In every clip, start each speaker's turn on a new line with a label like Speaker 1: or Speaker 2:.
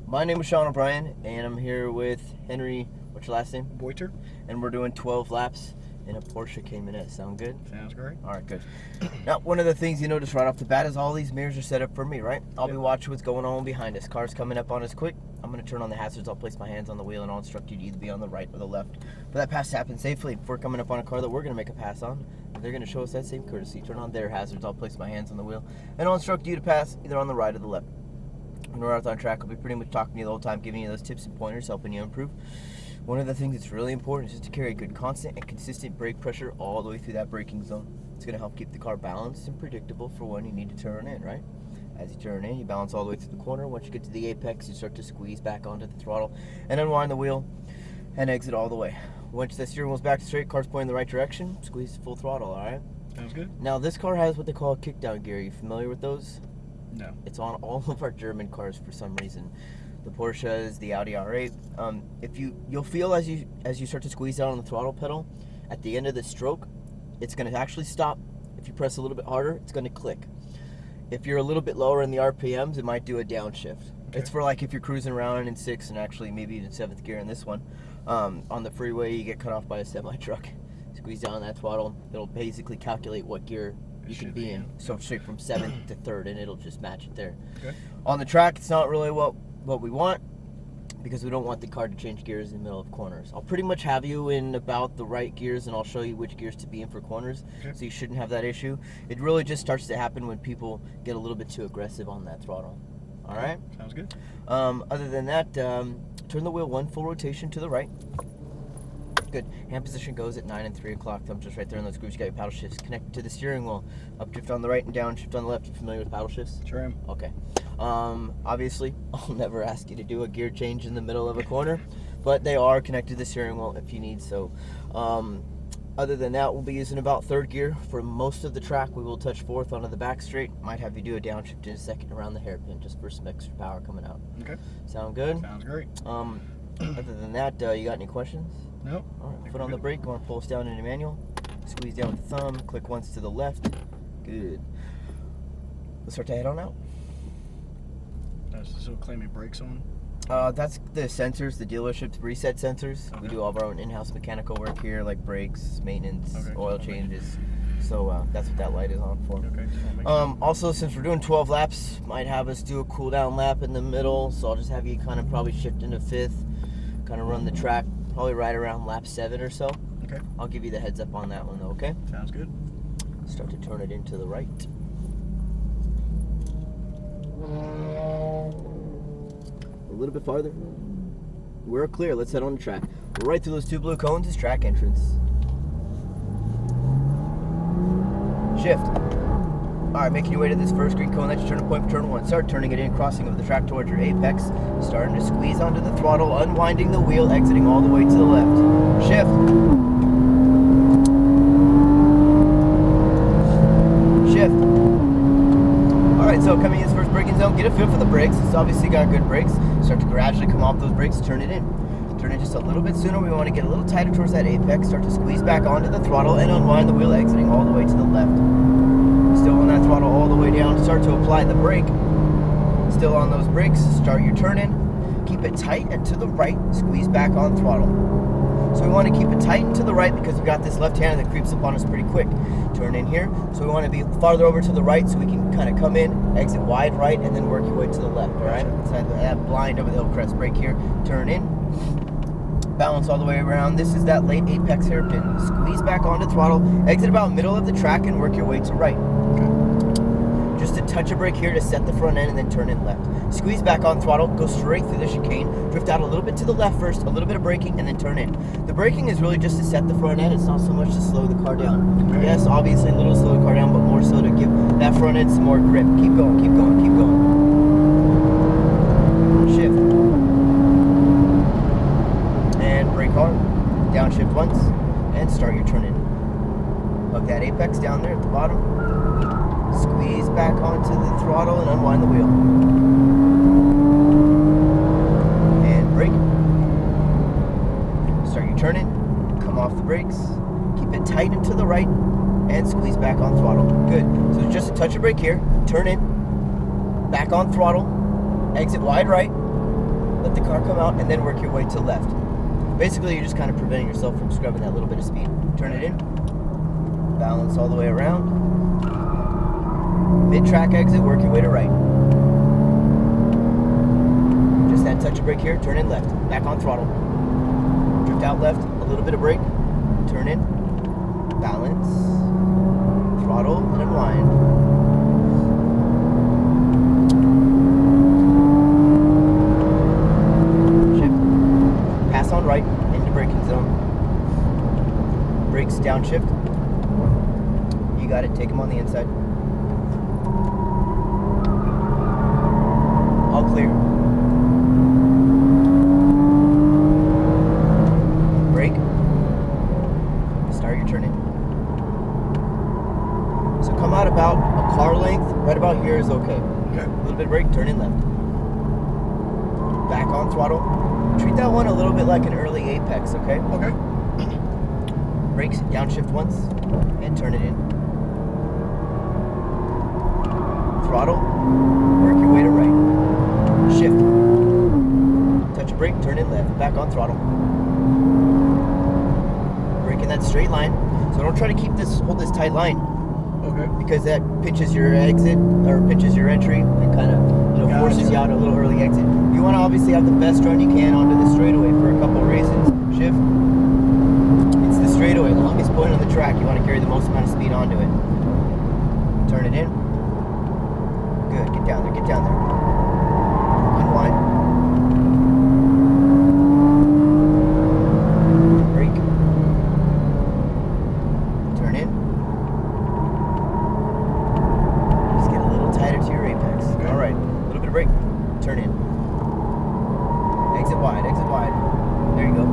Speaker 1: My name is Sean O'Brien, and I'm here with Henry, what's your last name?
Speaker 2: Boiter.
Speaker 1: And we're doing 12 laps in a Porsche Cayman S. Sound good?
Speaker 2: Sounds great.
Speaker 1: All right, good. Now, one of the things you notice right off the bat is all these mirrors are set up for me, right? I'll be watching what's going on behind us. Car's coming up on us quick. I'm going to turn on the hazards. I'll place my hands on the wheel, and I'll instruct you to either be on the right or the left for that pass to happen safely. If we're coming up on a car that we're going to make a pass on, they're going to show us that same courtesy. Turn on their hazards. I'll place my hands on the wheel, and I'll instruct you to pass either on the right or the left. When we're out on track, I'll be pretty much talking to you the whole time, giving you those tips and pointers, helping you improve. One of the things that's really important is just to carry a good constant and consistent brake pressure all the way through that braking zone. It's going to help keep the car balanced and predictable for when you need to turn in, right? As you turn in, you balance all the way through the corner. Once you get to the apex, you start to squeeze back onto the throttle and unwind the wheel and exit all the way. Once the steering wheel's back straight, car's pointing in the right direction, squeeze full throttle, all right?
Speaker 2: Sounds good.
Speaker 1: Now, this car has what they call a kickdown gear. Are you familiar with those?
Speaker 2: No.
Speaker 1: It's on all of our German cars for some reason. The Porsches, the Audi R8. You'll feel as you start to squeeze down on the throttle pedal, at the end of the stroke, it's going to actually stop. If you press a little bit harder, it's going to click. If you're a little bit lower in the RPMs, it might do a downshift. Okay. It's for like if you're cruising around in 6th and actually maybe even 7th gear in this one. On the freeway, you get cut off by a semi-truck. Squeeze down on that throttle. It'll basically calculate what gear you can be in. So straight from 7th to 3rd, and it'll just match it there.
Speaker 2: Okay.
Speaker 1: On the track, it's not really what we want, because we don't want the car to change gears in the middle of corners. I'll pretty much have you in about the right gears, and I'll show you which gears to be in for corners. Okay. So you shouldn't have that issue. It really just starts to happen when people get a little bit too aggressive on that throttle. All right?
Speaker 2: Sounds good.
Speaker 1: Other than that, turn the wheel one full rotation to the right. Good. Hand position goes at 9 and 3 o'clock. Thumb just right there in those grooves. You got your paddle shifts connected to the steering wheel. Up drift on the right and down shift on the left. You familiar with paddle shifts?
Speaker 2: Sure am.
Speaker 1: Okay. Obviously, I'll never ask you to do a gear change in the middle of a corner, but they are connected to the steering wheel if you need so. Other than that, we'll be using about 3rd gear for most of the track. We will touch 4th onto the back straight. Might have you do a downshift in a second around the hairpin just for some extra power coming out.
Speaker 2: Okay.
Speaker 1: Sound good?
Speaker 2: Sounds great.
Speaker 1: Other than that, you got any questions?
Speaker 2: No.
Speaker 1: All right, foot on the brake. You want to pull us down in the manual. Squeeze down with the thumb. Click once to the left. Good. Let's start to head on out.
Speaker 2: So claiming brakes on?
Speaker 1: That's the sensors, the dealership's reset sensors. Okay. We do all of our own in-house mechanical work here, like brakes, maintenance, oil changes. So that's what that light is on for.
Speaker 2: Okay.
Speaker 1: Also, since we're doing 12 laps, might have us do a cool down lap in the middle. So I'll just have you kind of probably shift into 5th, kind of run the track, probably right around lap 7 or so.
Speaker 2: Okay.
Speaker 1: I'll give you the heads up on that one though, okay?
Speaker 2: Sounds good.
Speaker 1: Start to turn it into the right. A little bit farther. We're clear. Let's head on the track. Right through those 2 blue cones is track entrance. Shift. Alright, making your way to this first green cone. That's your turning point for turn 1. Start turning it in, crossing over the track towards your apex. Starting to squeeze onto the throttle, unwinding the wheel, exiting all the way to the left. Shift. Shift. Alright, so coming in this first braking zone, get a feel for the brakes. It's obviously got good brakes. Start to gradually come off those brakes, turn it in. Turn it just a little bit sooner. We want to get a little tighter towards that apex. Start to squeeze back onto the throttle and unwind the wheel, exiting all the way to the left. Still on that throttle all the way down. Start to apply the brake. Still on those brakes. Start your turn in. Keep it tight and to the right. Squeeze back on throttle. So we want to keep it tight and to the right because we got this left hand that creeps up on us pretty quick. Turn in here. So we want to be farther over to the right so we can kind of come in, exit wide right, and then work your way to the left. All right. Inside that blind over the hill crest brake here. Turn in. Balance all the way around. This is that late apex hairpin. Squeeze back onto throttle, exit about middle of the track, and work your way to right. Okay. Just a touch of brake here to set the front end and then turn in left. Squeeze back on throttle, go straight through the chicane, drift out a little bit to the left first, a little bit of braking, and then turn in. The braking is really just to set the front end. It's not so much to slow the car down. Okay. Yes, obviously a little slow the car down, but more so to give that front end some more grip. Keep going, keep going, keep going. Shift. Brake hard, downshift once, and start your turn in. Hook that apex down there at the bottom. Squeeze back onto the throttle and unwind the wheel. And brake. Start your turn in. Come off the brakes. Keep it tight and to the right, and squeeze back on throttle. Good. So just a touch of brake here. Turn in. Back on throttle. Exit wide right. let the car come out, and then work your way to left. Basically, you're just kind of preventing yourself from scrubbing that little bit of speed. Turn it in, balance all the way around. Mid-track exit, work your way to right. Just that touch of brake here, turn in left, back on throttle. Drift out left, a little bit of brake, turn in, balance, throttle, and unwind. Shift, pass on right, into braking zone. Brakes, downshift. You got it, take them on the inside. All clear. Brake. Start your turn in. So come out about a car length. Right about here is okay.
Speaker 2: Okay.
Speaker 1: A little bit of brake, turn in left. Back on throttle. Treat that one a little bit like an early apex, okay?
Speaker 2: Okay.
Speaker 1: Brakes, downshift once, and turn it in. Throttle, work your way to right. Shift. Touch a brake, turn in left. Back on throttle. Brake in that straight line. So don't try to hold this tight line.
Speaker 2: Okay.
Speaker 1: Because that pinches your exit, or pinches your entry, and kind of, forces you out a little early exit. You want to obviously have the best run you can onto the straightaway for a couple of reasons. Shift. It's the straightaway, longest point on the track. You want to carry the most amount of speed onto it. Turn it in. Good, get down there, get down there. Unwind. Brake. Turn in. Just get a little tighter to your apex.
Speaker 2: Okay.
Speaker 1: All right, a little bit of brake. Turn in. Exit wide, exit wide. There you go.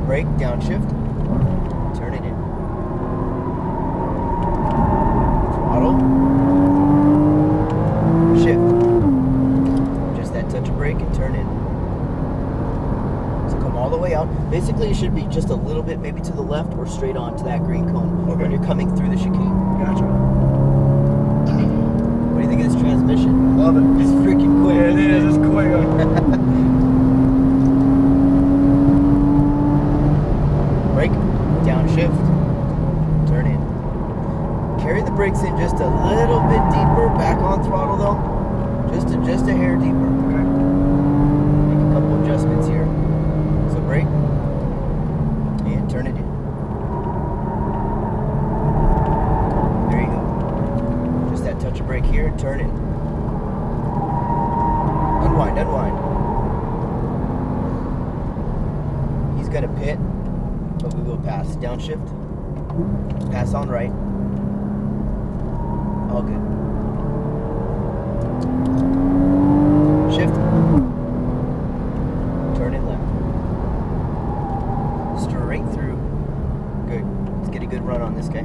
Speaker 1: Brake, downshift. Turn it in. Throttle. Shift. Just that touch of brake and turn in. So come all the way out. Basically, it should be just a little bit, maybe to the left or straight on to that green cone when you're coming through the chicane.
Speaker 2: Gotcha.
Speaker 1: What do you think of this transmission?
Speaker 2: Love it.
Speaker 1: It's freaking quick.
Speaker 2: Yeah, it is. It's quick.
Speaker 1: Brake, downshift, turn in. Carry the brakes in just a little bit deeper, back on throttle though. Just a hair deeper.
Speaker 2: Okay.
Speaker 1: Make a couple adjustments here. So brake, and turn it in. There you go. Just that touch of brake here, and turn in. Unwind, unwind. He's gonna pit, but we will pass. Downshift, pass on right. All good. Shift. Turn in left. Straight through. Good. Let's get a good run on this guy.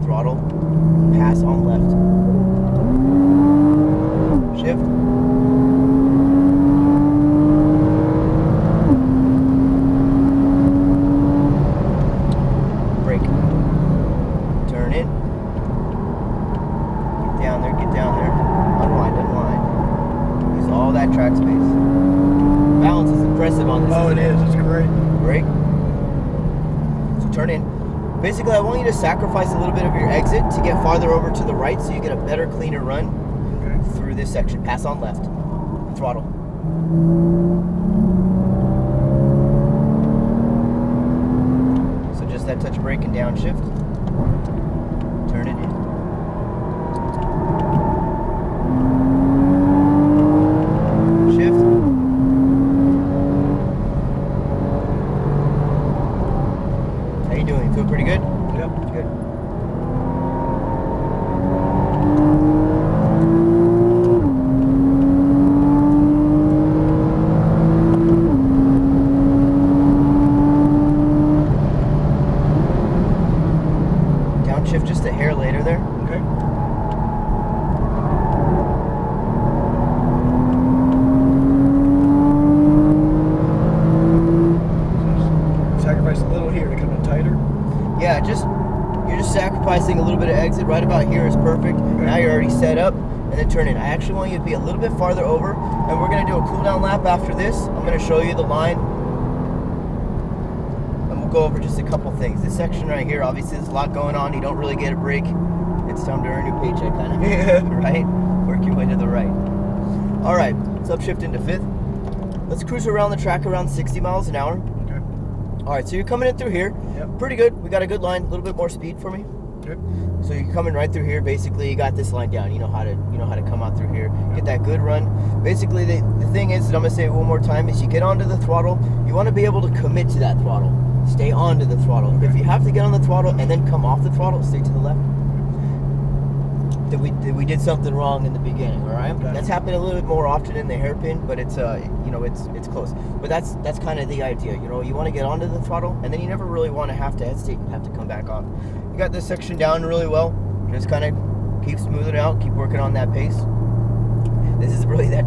Speaker 1: Throttle. Pass on left. Shift. Brake. Turn in. Get down there. Unwind, unwind. Use all that track space. Balance is impressive on this.
Speaker 2: Oh, it is. It's great.
Speaker 1: Brake. So turn in. Basically, I want you to sacrifice a little bit of your exit to get farther over to the right so you get a better, cleaner run through this section. Pass on left. Throttle. So just that touch of brake and downshift. Turn it in. Shift. How you doing? Feel pretty good?
Speaker 2: Yep.
Speaker 1: Good. Downshift just a hair later there.
Speaker 2: Okay. Sacrifice a little here to come in tighter.
Speaker 1: Yeah, you're just sacrificing a little bit of exit. Right about here is perfect.
Speaker 2: Okay.
Speaker 1: Now you're already set up, and then turn in. I actually want you to be a little bit farther over, and we're gonna do a cool down lap after this. I'm gonna show you the line, and we'll go over just a couple things. This section right here, obviously there's a lot going on. You don't really get a break. It's time to earn your paycheck, kind of.
Speaker 2: Yeah.
Speaker 1: Right? Work your way to the right. All right, let's upshift into fifth. Let's cruise around the track around 60 miles an hour.
Speaker 2: Okay.
Speaker 1: All right, so you're coming in through here.
Speaker 2: Yep.
Speaker 1: Pretty good. We got a good line. A little bit more speed for me.
Speaker 2: Okay.
Speaker 1: So you're coming right through here. Basically, you got this line down. You know how to come out through here. Get that good run. Basically, the thing is that I'm gonna say it one more time is you get onto the throttle. You want to be able to commit to that throttle. Stay onto the throttle.
Speaker 2: Okay.
Speaker 1: If you have to get on the throttle and then come off the throttle, stay to the left. We did something wrong in the beginning. All right.
Speaker 2: Gotcha.
Speaker 1: That's happened a little bit more often in the hairpin, but it's it's close. But that's kind of the idea. You know, you want to get onto the throttle, and then you never really want to have to hesitate and have to come back off. You got this section down really well. Just kind of keep smoothing out, keep working on that pace. This is really that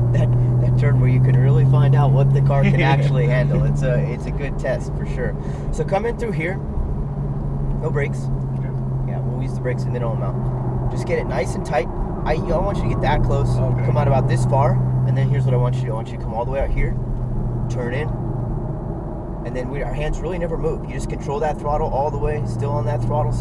Speaker 1: turn where you can really find out what the car can actually handle. It's a good test for sure. So come in through here. No brakes.
Speaker 2: Okay.
Speaker 1: Yeah, we'll use the brakes in the middle amount. Just get it nice and tight. I want you to get that close.
Speaker 2: Okay.
Speaker 1: Come out about this far, and then here's what I want you to do. I want you to come all the way out here, turn in, and then our hands really never move. You just control that throttle all the way, still on that throttle,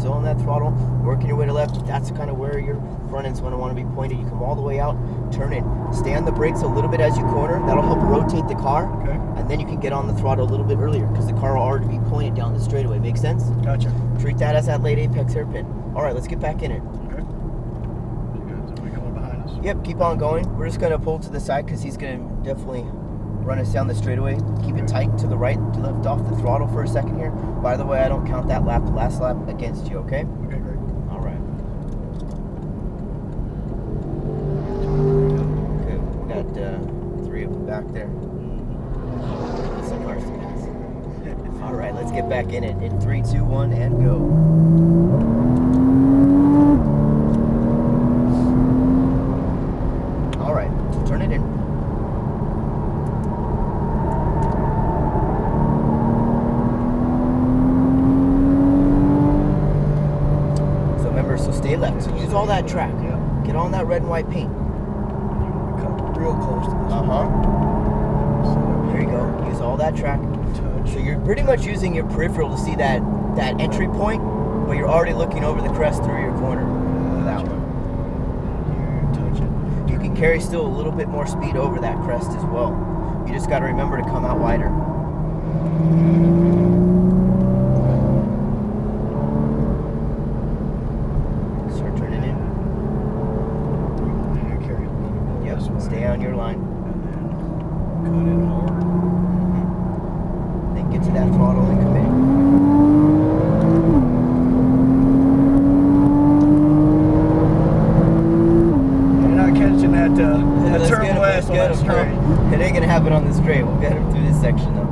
Speaker 1: working your way to left. That's kind of where your front end's going to want to be pointed. You come all the way out, turn in. Stay on the brakes a little bit as you corner. That'll help rotate the car,
Speaker 2: Okay.
Speaker 1: and then you can get on the throttle a little bit earlier because the car will already be pointed down the straightaway. Make sense?
Speaker 2: Gotcha.
Speaker 1: Treat that as that late apex hairpin. All right, let's get back in it.
Speaker 2: Okay. Good. So we coming behind us.
Speaker 1: Yep, keep on going. We're just gonna pull to the side because he's gonna definitely run us down the straightaway. Keep it tight to the right, to lift off the throttle for a second here. By the way, I don't count that lap, the last lap, against you, okay?
Speaker 2: Okay, great.
Speaker 1: All right. Good. We got 3 of them back there. Some cars to pass. All right, let's get back in it. In 3, 2, 1, and go. Turn it in. So remember, stay left. So use all that track.
Speaker 2: Yeah.
Speaker 1: Get on that red and white paint.
Speaker 2: Come real close to this.
Speaker 1: Uh-huh. There you go. Use all that track.
Speaker 2: Touch.
Speaker 1: So you're pretty much using your peripheral to see that entry point, but you're already looking over the crest through your corner. That one. You can carry still a little bit more speed over that crest as well. You just got to remember to come out wider. Start turning in.
Speaker 2: Carry a little bit more
Speaker 1: Yep,
Speaker 2: this way.
Speaker 1: stay on your line.
Speaker 2: And then cut in hard.
Speaker 1: Then get to that throttle and commit.
Speaker 2: Catching that
Speaker 1: Let's
Speaker 2: turn
Speaker 1: get him,
Speaker 2: west on
Speaker 1: let's
Speaker 2: that
Speaker 1: get him.
Speaker 2: straight.
Speaker 1: It ain't gonna happen on the straight. We'll get him through this section though.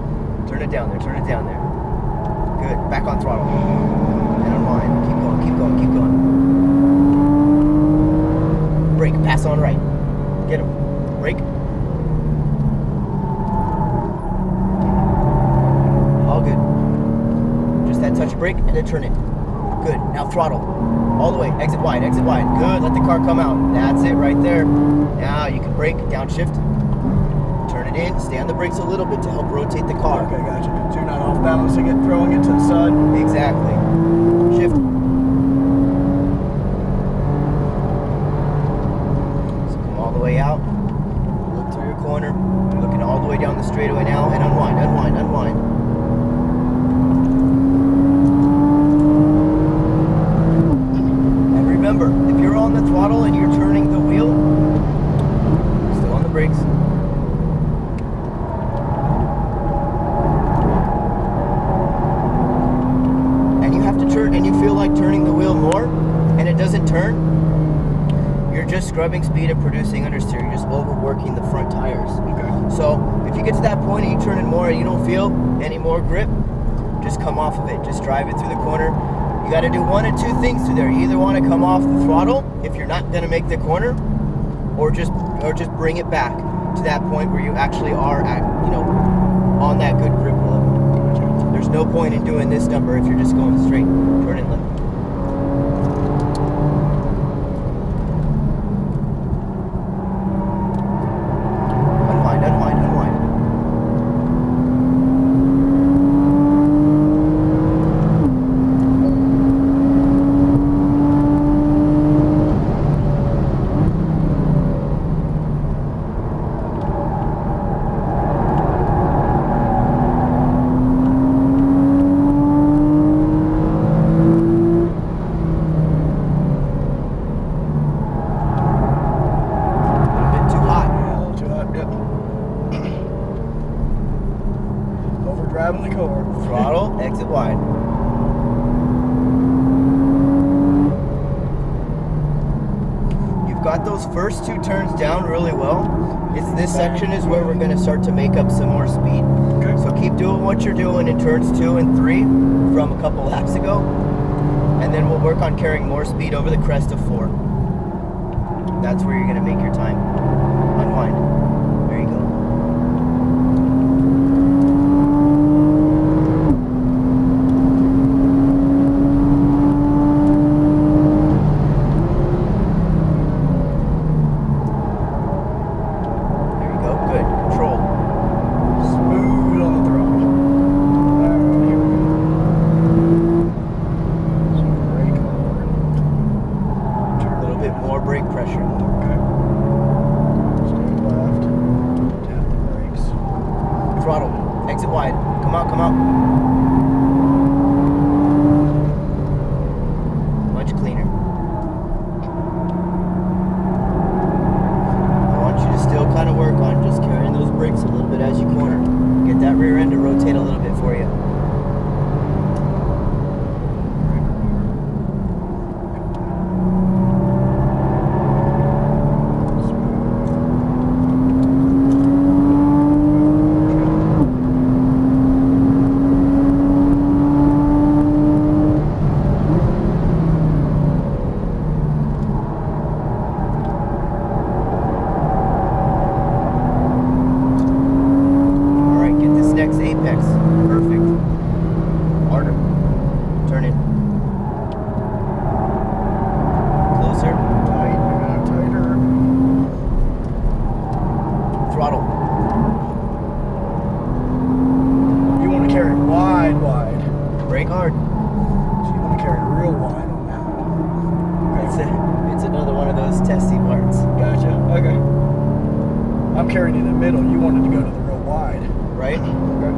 Speaker 1: Turn it down there. Turn it down there. Good. Back on throttle. And unwind. Keep going. Keep going. Keep going. Brake. Pass on right. Get him. Brake. All good. Just that touch of brake and then turn it. Good. Now throttle. All the way. Exit wide. Exit wide. Good. Let the car come out. That's it right there. Now you can brake. Downshift. Turn it in. Stay on the brakes a little bit to help rotate the car.
Speaker 2: Okay, gotcha. So you're not off balancing it, throwing it to the side?
Speaker 1: Exactly. Shift. So come all the way out. Look through your corner. Looking all the way down the straightaway now. And unwind. Unwind. Unwind. Remember, if you're on the throttle and you're turning the wheel, still on the brakes. And you have to turn, and you feel like turning the wheel more, and it doesn't turn, you're just scrubbing speed and producing understeer. You're just overworking the front tires.
Speaker 2: Okay.
Speaker 1: So if you get to that point and you turn it more and you don't feel any more grip, just come off of it. Just drive it through the corner. You got to do one of 2 things through there. You either want to come off the throttle if you're not going to make the corner, or just bring it back to that point where you actually are at, on that good grip level. There's no point in doing this number if you're just going straight. Turn it left. got those first 2 turns down really well. This section is where we're going to start to make up some more speed.
Speaker 2: Okay.
Speaker 1: So keep doing what you're doing in turns 2 and 3 from a couple laps ago. And then we'll work on carrying more speed over the crest of 4. That's where you're going to make your time. Unwind. There you go. There you go. Good. Control.
Speaker 2: Smooth on the throttle. Alright, here we go. So brake hard.
Speaker 1: A little bit more brake pressure.
Speaker 2: Okay. Stay left. Tap the brakes.
Speaker 1: Throttle. Exit wide. Come out, come out. Much cleaner. I want you to still kind of work on just carrying those brakes a little bit as you corner. Get that rear end to rotate a little bit for you. Apex. Perfect. Harder. Turn it. Closer.
Speaker 2: Tight, tighter.
Speaker 1: Throttle.
Speaker 2: You want to carry wide.
Speaker 1: Brake hard.
Speaker 2: So you want to carry real wide on that one.
Speaker 1: It's another one of those testy parts.
Speaker 2: Gotcha. Okay. I'm carrying in the middle. You wanted to go to the real wide.
Speaker 1: Right?
Speaker 2: Okay.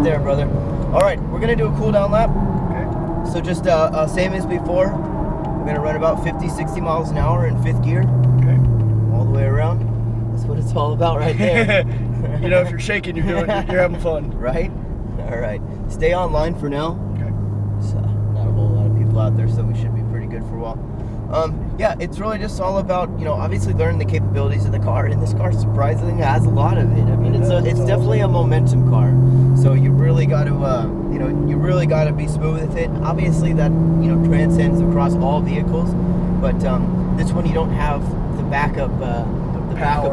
Speaker 1: There, brother. All right, we're gonna do a cool down lap.
Speaker 2: Okay.
Speaker 1: So just same as before. We're gonna run about 50-60 miles an hour in 5th gear.
Speaker 2: Okay.
Speaker 1: All the way around. That's what it's all about right there.
Speaker 2: You know, if you're shaking, you're having fun.
Speaker 1: Right? All right. Stay online for now.
Speaker 2: Okay.
Speaker 1: So, not a whole lot of people out there, so we should be pretty good for a while. Yeah, it's really just all about, you know, obviously learning the capabilities of the car, and this car surprisingly has a lot of it. I mean, it's definitely a momentum car, so you really got to, you know, you really got to be smooth with it. Obviously, that, you know, transcends across all vehicles, but this one you don't have the backup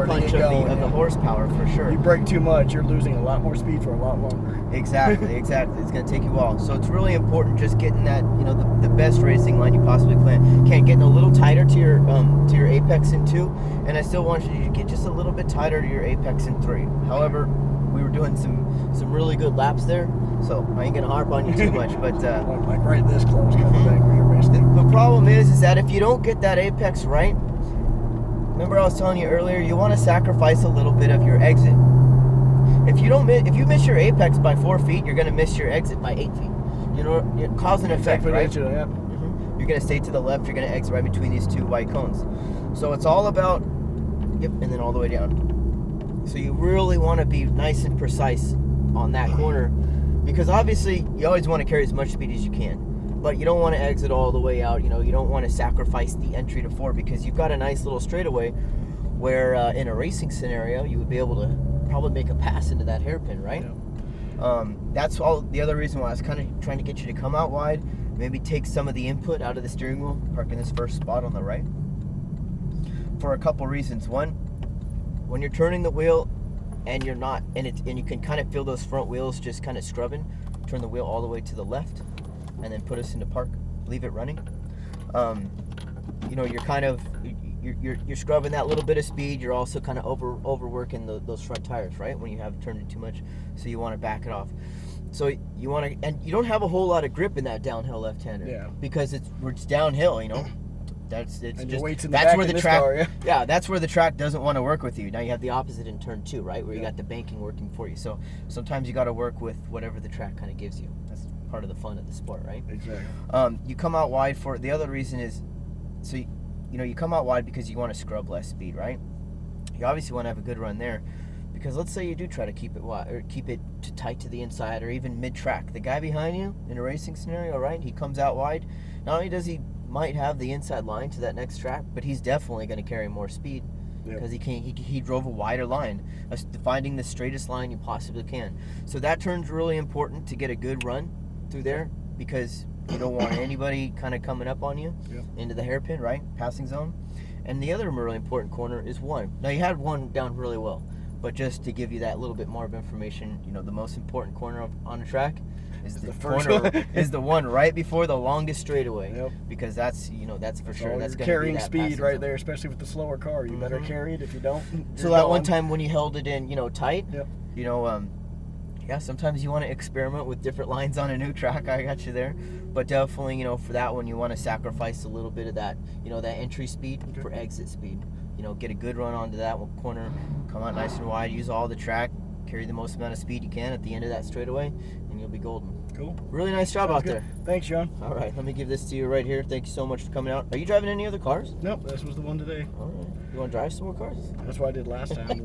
Speaker 1: punch of the horsepower for sure.
Speaker 2: You brake too much, you're losing a lot more speed for a lot longer.
Speaker 1: Exactly. It's going to take you a while. So it's really important just getting that, you know, the best racing line you possibly can. Getting a little tighter to your apex in 2, and I still want you to get just a little bit tighter to your apex in 3. However, we were doing some really good laps there, so I ain't going to harp on you too much, but
Speaker 2: like right this close, kind of thing, where you're basically.
Speaker 1: The problem is that if you don't get that apex right, remember I was telling you earlier, you want to sacrifice a little bit of your exit. If you miss your apex by 4 feet, you're going to miss your exit by 8 feet. You know, cause and effect, right?
Speaker 2: Yeah.
Speaker 1: You're going to stay to the left, you're going to exit right between these 2 white cones. So it's all about, yep, and then all the way down. So you really want to be nice and precise on that corner, because obviously you always want to carry as much speed as you can, but you don't want to exit all the way out. You know, you don't want to sacrifice the entry to 4, because you've got a nice little straightaway where in a racing scenario you would be able to probably make a pass into that hairpin, right? Yeah. That's all the other reason why I was kind of trying to get you to come out wide, maybe take some of the input out of the steering wheel, park in this first spot on the right, for a couple reasons. One, when you're turning the wheel and you're not, and you can kind of feel those front wheels just kind of scrubbing, turn the wheel all the way to the left and then put us into park, leave it running. You know, you're kind of, you're scrubbing that little bit of speed. You're also kind of overworking those front tires, right? When you have turned it too much, so you want to back it off. So you want to, and you don't have a whole lot of grip in that downhill left-hander.
Speaker 2: Yeah.
Speaker 1: Because it's downhill, you know. That's where the track. Yeah, that's where the track doesn't want to work with you. Now you have the opposite in turn 2, right? Where you got the banking working for you. So sometimes you got to work with whatever the track kind of gives you. That's part of the fun of the sport, right?
Speaker 2: Exactly.
Speaker 1: You come out wide for the other reason is, so you come out wide because you want to scrub less speed, right? You obviously want to have a good run there, because let's say you do try to keep it wide or keep it tight to the inside or even mid-track. The guy behind you in a racing scenario, right? He comes out wide. Not only does he might have the inside line to that next track, but he's definitely going to carry more speed because he drove a wider line, finding the straightest line you possibly can. So that turn's really important to get a good run through there, because you don't want anybody kind of coming up on you into the hairpin, right? Passing zone. And the other really important corner is 1. Now you had 1 down really well, but just to give you that little bit more of information, the most important corner on the track is the first corner is the one right before the longest straightaway, because that's for sure that's going to
Speaker 2: carrying
Speaker 1: be that
Speaker 2: speed right
Speaker 1: zone.
Speaker 2: there, especially with the slower car. You better carry it. If you don't,
Speaker 1: so that one time when you held it in, tight,
Speaker 2: Yep.
Speaker 1: sometimes you want to experiment with different lines on a new track. I got you there, but definitely, for that one, you want to sacrifice a little bit of that, that entry speed for exit speed. Get a good run onto that one corner, come out nice and wide, use all the track, carry the most amount of speed you can at the end of that straightaway, and you'll be golden.
Speaker 2: Cool.
Speaker 1: Really nice job out there.
Speaker 2: Thanks, John.
Speaker 1: All right, let me give this to you right here. Thank you so much for coming out. Are you driving any other cars?
Speaker 2: Nope, this was the one today.
Speaker 1: All right. You want to drive some more cars?
Speaker 2: That's what I did last time.